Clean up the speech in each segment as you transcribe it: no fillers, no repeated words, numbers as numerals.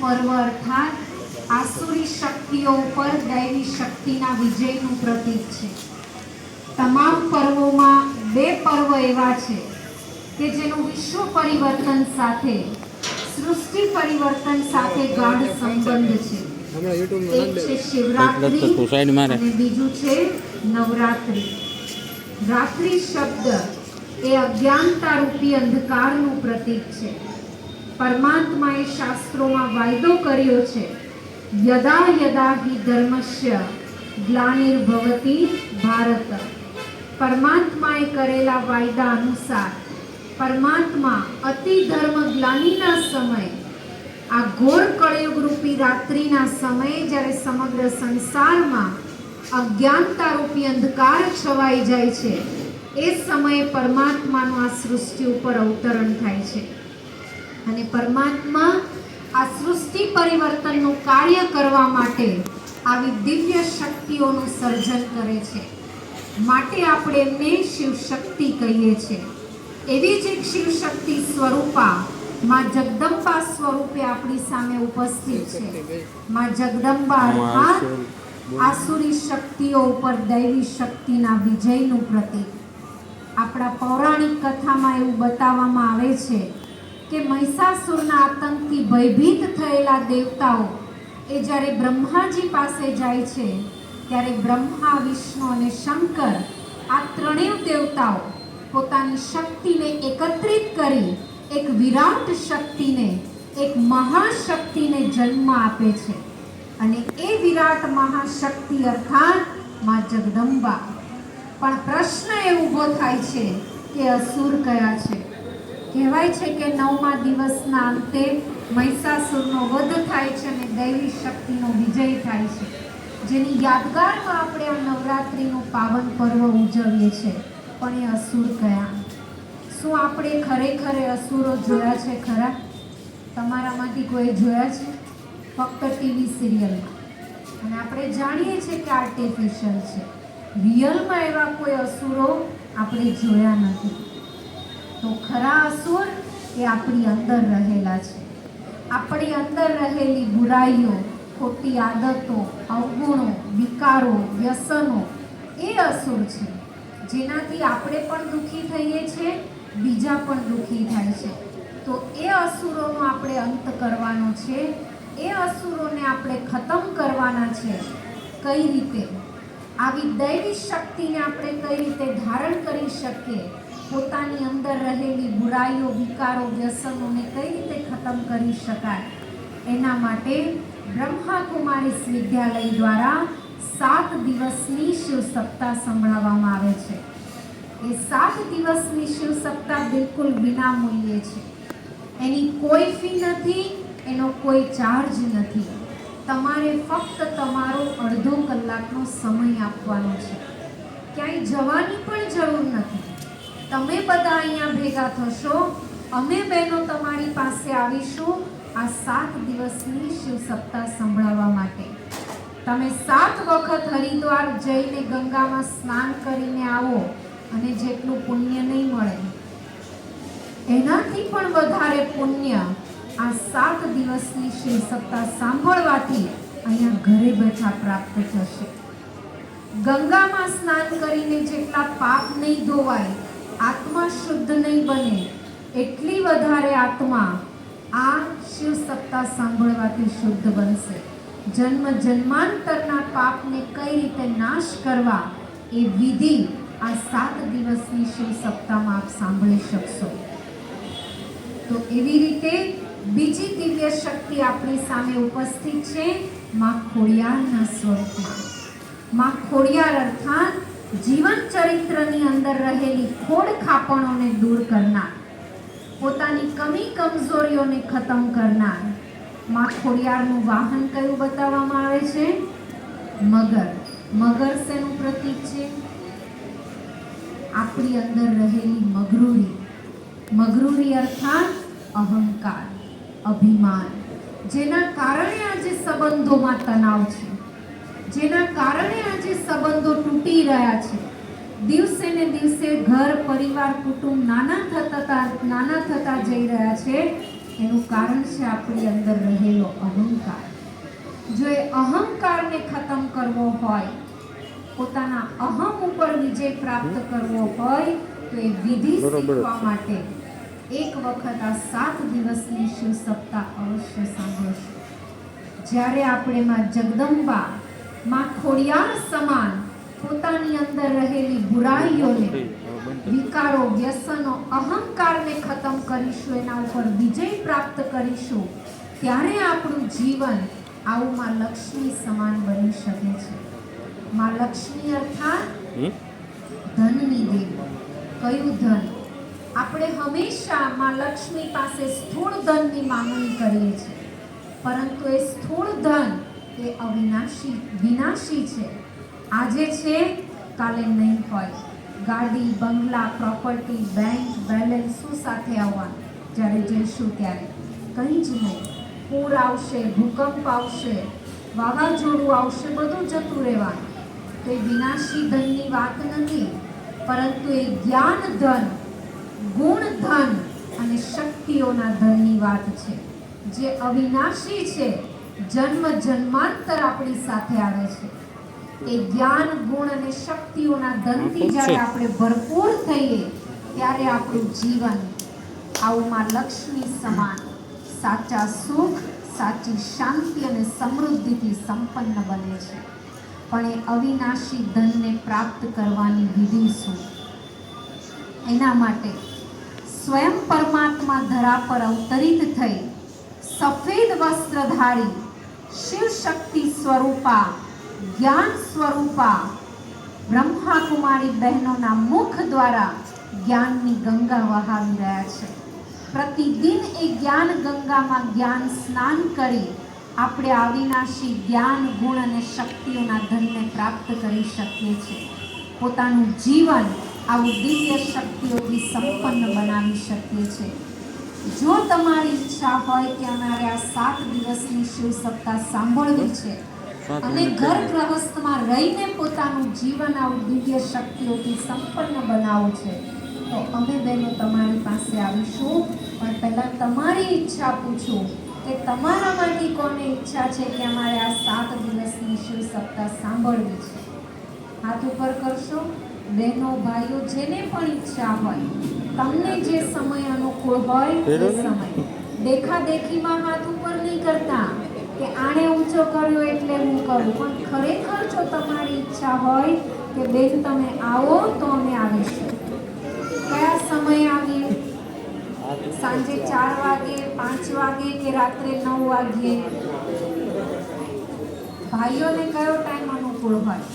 પર્વ અર્થાત આસુરી શક્તિઓ ઉપર દૈવી શક્તિના વિજયનું પ્રતીક છે. તમામ પર્વોમાં બે પર્વ એવા છે કે જેનું વિશ્વ પરિવર્તન સાથે, સૃષ્ટિ પરિવર્તન સાથે ગાઢ સંબંધ છે. એક છે શિવરાત્રી અને બીજું છે નવરાત્રી. રાત્રિ શબ્દ એ અજ્ઞાનતા રૂપી અંધકારનું પ્રતીક છે. પરમાત્માએ શાસ્ત્રોમાં વાયદો કર્યો છે, યદા યદા હિ ધર્મસ્ય ગ્લાનિર્ભવતિ ભારત. પરમાત્માએ કરેલા વાયદા અનુસાર પરમાત્મા અતિ ધર્મ ગ્લાનિના સમય, આ ઘોર કળયુગ રૂપી રાત્રિના સમયે જ્યારે સમગ્ર સંસારમાં અજ્ઞાનતા રૂપી અંધકાર છવાઈ જાય છે, એ સમયે પરમાત્માનું આ સૃષ્ટિ ઉપર અવતરણ થાય છે. અને પરમાત્મા આ સૃષ્ટિ પરિવર્તનનું કાર્ય કરવા માટે આવી દિવ્ય શક્તિઓનું સર્જન કરે છે. માટે આપણે એમને શિવશક્તિ કહીએ છીએ. એવી જ એક શિવશક્તિ સ્વરૂપા માં જગદંબા સ્વરૂપે આપણી સામે ઉપસ્થિત છે. માં જગદંબા અર્થાત આસુરી શક્તિઓ ઉપર દૈવી શક્તિના વિજયનું પ્રતીક. આપણા પૌરાણિક કથામાં એવું બતાવવામાં આવે છે કે મહિષાસુરના આતંકથી ભયભીત થયેલા દેવતાઓ એ જ્યારે બ્રહ્માજી પાસે જાય છે, ત્યારે બ્રહ્મા, વિષ્ણુ અને શંકર આ ત્રણેય દેવતાઓ પોતાની શક્તિને એકત્રિત કરી એક વિરાટ શક્તિને, એક મહાશક્તિને જન્મ આપે છે. અને એ વિરાટ મહાશક્તિ અર્થાત માં જગદંબા. પણ પ્રશ્ન એ ઊભો થાય છે કે અસુર કયા છે? કહેવાય છે કે 9મા દિવસના અંતે મહિષાસુરનો વધ થાય છે અને દૈવી શક્તિનો વિજય થાય છે, જેની યાદગારમાં આપણે આ નવરાત્રિનું પાવન પર્વ ઉજવીએ છીએ. પણ એ અસુર કયા? શું આપણે ખરેખર અસુરો જોયા છે ખરા? તમારામાંથી કોઈ જોયા છે? ફક્ત ટીવી સિરિયલમાં. અને આપણે જાણીએ છીએ કે આર્ટિફિશિયલ છે. રિયલમાં એવા કોઈ અસુરો આપણે જોયા નથી. તો ખરા અસુર એ આપણી અંદર રહેલા છે. આપણી અંદર રહેલી બુરાઈઓ, ખોટી આદતો, અવગુણો, વિકારો, વ્યસનો એ અસુર છે, જેનાથી આપણે પણ દુઃખી થઈએ છીએ, બીજા પણ દુઃખી થાય છે. તો એ અસુરોનો આપણે અંત કરવાનો છે. એ અસુરોને આપણે ખતમ કરવાના છે. કઈ રીતે? આવી દૈવી શક્તિને આપણે કઈ રીતે ધારણ કરી શકીએ? પોતાની અંદર રહેલી બુરાઈઓ, વિકારો, વ્યસનોને કઈ રીતે ખતમ કરી શકાય? એના માટે બ્રહ્માકુમારીસ વિદ્યાલય દ્વારા 7 દિવસની શિવ સપ્તાહ સંભળાવવામાં આવે છે. એ 7 દિવસની શિવ સપ્તાહ બિલકુલ વિનામૂલ્યે છે. એની કોઈ ફી નથી, એનો કોઈ ચાર્જ નથી. તમારે ફક્ત તમારો અડધો કલાકનો સમય આપવાનો છે. ક્યાંય જવાની પણ જરૂર નથી. તમે બધા અહીંયા ભેગા થશો, અમે બહેનો તમારી પાસે આવીશું આ 7 દિવસની શિવ સપ્તાહ સંભળાવવા માટે. તમે 7 વખત હરિદ્વાર જઈને ગંગામાં સ્નાન કરીને આવો અને જેટલું પુણ્ય નહીં મળે, એનાથી પણ વધારે પુણ્ય આ 7 દિવસની શિવ સપ્તાહ સાંભળવાથી અહીંયા ઘરે બેઠા પ્રાપ્ત થશે. ગંગામાં સ્નાન કરીને જેટલા પાપ નહીં ધોવાય, આત્મા શુદ્ધ નહીં બને, એટલી વધારે આત્મા આ શિવ સપ્તાહ સાંભળવાથી શુદ્ધ બનશે. જન્મ જન્માંતરના પાપને કઈ રીતે નાશ કરવા એ વિધિ આ 7 દિવસની શિવ સપ્તાહમાં આપ સાંભળી શકશો. તો એવી રીતે બીજી દિવ્ય શક્તિ આપણી સામે ઉપસ્થિત છે માં ખોડિયારના સ્વરૂપમાં. માં ખોડિયાર અર્થાત જીવન ચરિત્રની અંદર રહેલી ખોડ ખાપણોને દૂર કરનાર, પોતાની કમી કમજોરીઓને ખતમ કરનાર. માં ખોડિયારનું વાહન કયું બતાવવામાં આવે છે? મગર. મગર શેનું પ્રતીક છે? આપણી અંદર રહેલી મગરૂરી. મગરૂરી અર્થાત અહંકાર, અભિમાન, જેના કારણે આજે સંબંધોમાં તણાવ છે, જેના કારણે આજે સંબંધો તૂટી રહ્યા છે. દિવસે ને દિવસે ઘર, પરિવાર, કુટુંબ નાના થતા જઈ રહ્યા છે. એનું કારણ છે આપણી અંદર રહેલો અહંકાર. જો એ અહંકારને ખતમ કરવો હોય, પોતાના અહમ ઉપર વિજય પ્રાપ્ત કરવો હોય, તો એ વિધિ શીખવા માટે એક વખત આ 7 દિવસની શિવ સપ્તાહ અવશ્ય સાંભળશો. જ્યારે આપણે માં જગદંબા, માં ખોડિયાર સમાન પોતાની અંદર રહેલી બુરાઈઓને, વિકારો, વ્યસનો, અહંકારને ખતમ કરીશું, એના ઉપર વિજય પ્રાપ્ત કરીશું, ત્યારે આપણું જીવન આવું માં લક્ષ્મી સમાન બની શકે છે. માં લક્ષ્મી અર્થાત ધનની દેવી. કયું ધન? આપણે હંમેશા માં લક્ષ્મી પાસે સ્થૂળ ધનની માંગણી કરીએ છીએ, પરંતુ એ સ્થૂળ ધન એ અવિનાશી, વિનાશી છે. આજે છે, કાલે નહીં હોય. ગાડી, બંગલા, પ્રોપર્ટી, બેંક બેલેન્સ શું સાથે આવવાનું? જ્યારે જઈશું ત્યારે કંઈ જ નહીં. પૂર આવશે, ભૂકંપ આવશે, વાવાઝોડું આવશે, બધું જતું રહેવાનું. તો એ વિનાશી ધનની વાત નથી, પરંતુ એ જ્ઞાન ધન, ગુણ ધન અને શક્તિઓના ધનની વાત છે, જે અવિનાશી છે, જન્મ જન્માંતર આપણી સાથે આવે છે. એ જ્ઞાન, ગુણ અને શક્તિઓના ધનથી જ્યારે આપણે ભરપૂર થઈએ, ત્યારે આપણું જીવન આવું માં લક્ષ્મી સમાન સાચા સુખ, સાચી શાંતિ અને સમૃદ્ધિથી સંપન્ન બને છે. પણ એ અવિનાશી ધનને પ્રાપ્ત કરવાની વિધિ શું? એના માટે સ્વયં પરમાત્મા ધરા પર અવતરિત થઈ, સફેદ વસ્ત્ર ધારી, શિવ શક્તિ સ્વરૂપા, જ્ઞાન સ્વરૂપા બ્રહ્મા કુમારી બહેનોના મુખ દ્વારા જ્ઞાનની ગંગા વહાવી રહ્યા છે. પ્રતિદિન એ જ્ઞાન ગંગામાં જ્ઞાન સ્નાન કરી આપણે અવિનાશી જ્ઞાન, ગુણ અને શક્તિઓના ધનને પ્રાપ્ત કરી શકીએ છીએ. પોતાનું જીવન આવું દિવ્ય શક્તિઓથી સંપન્ન બનાવી શકીએ છીએ. જો તમારી ઈચ્છા હોય કે અમારે આ 7 દિવસની શિવ સપ્તાહ સાંભળવી છે અને ઘર ગૃહસ્થમાં રહીને પોતાનું જીવન આવું દિવ્ય શક્તિઓથી સંપન્ન બનાવવું છે, તો અમે બહેનો તમારી પાસે આવીશું. પણ પહેલાં તમારી ઈચ્છા પૂછું કે તમારામાંથી કોને ઈચ્છા છે કે અમારે આ 7 દિવસની શિવ સપ્તાહ સાંભળવી છે? હાથ ઉપર કરશો. બહેનો, ભાઈઓ, જેને પણ ઈચ્છા હોય, તમને જે સમય અનુકૂળ હોય એ સમય. દેખાદેખીમાં હાથ ઉપર નહીં કરતા કે આણે ઊંચો કર્યો એટલે હું કરું. પણ ખરેખર જો તમારી ઈચ્છા હોય કે બેન તમે આવો, તો અમે આવીશું. કયા સમયે આવીએ? સાંજે 4 વાગે, 5 વાગે કે રાત્રે 9 વાગે? ભાઈઓને કયો ટાઈમ અનુકૂળ હોય?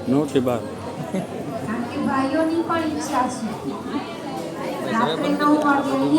9 થી 12. કારણ કે ભાઈઓની પણ ઈચ્છા છે રાત્રે 9 વાગે અહીંયા